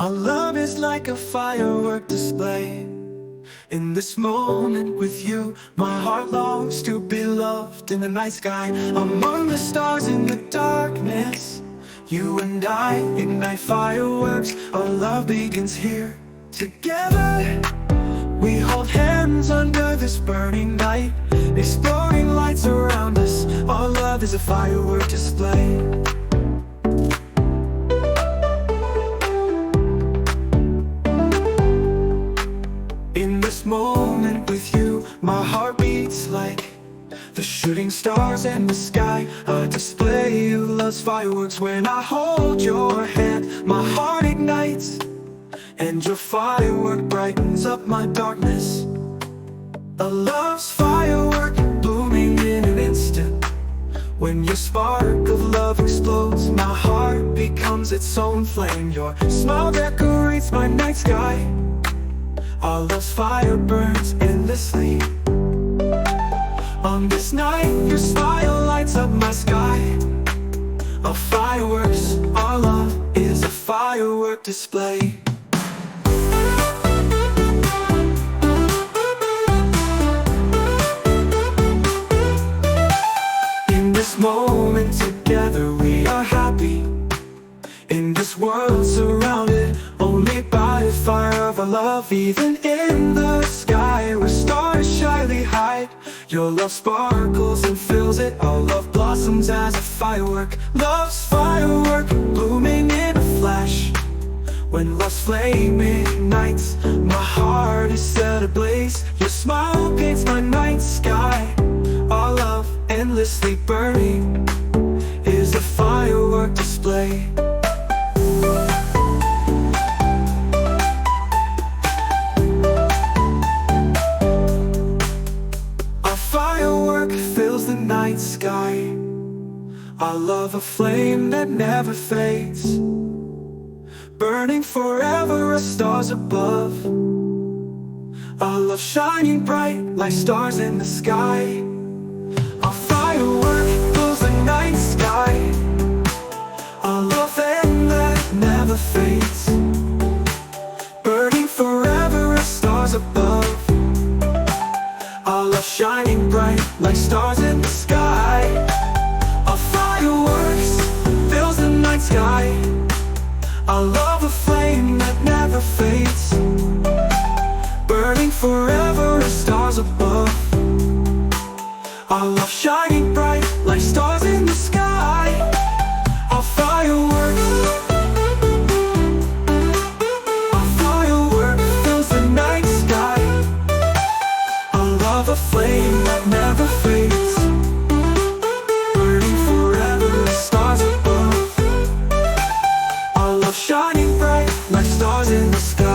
Our love is like a firework display. In this moment with you, my heart longs to be loved in the night sky. Among the stars in the darkness, you and I ignite fireworks. Our love begins here. Together, we hold hands under this burning night. Exploding lights around us. Our love is a firework display. In this moment with you, my heart beats like the shooting stars in the sky. A display of love's fireworks. When I hold your hand, my heart ignites, and your firework brightens up my darkness. A love's firework blooming in an instant. When your spark of love explodes, my heart becomes its own flame. Your smile decorates my night sky. Our love's fire burns endlessly. On this night, your smile lights up my sky. Our fireworks, our love is a firework display. In this moment together we are happy. In this world surrounded only by the fire of our love. Even in the sky where stars shyly hide, your love sparkles and fills it. Our love blossoms as a firework. Love's firework blooming in a flash. When love's flame ignites, my heart is set ablaze. Your smile paints my night sky. Our love endlessly burning is a firework display. Fills the night sky. Our love a flame that never fades, burning forever as stars above. Our love shining bright like stars in the sky. Our firework fills the night sky. Our love flame that never fades, burning forever as stars above. Our love shining bright like stars in the sky. Our fireworks fills the night sky. Our love a flame that never fades, burning forever as stars above. Our love shining bright like stars in the sky. Our fireworks, our firework fills the night sky. A flame that never fades, burning forever as stars above. Our love shining bright like stars in the sky.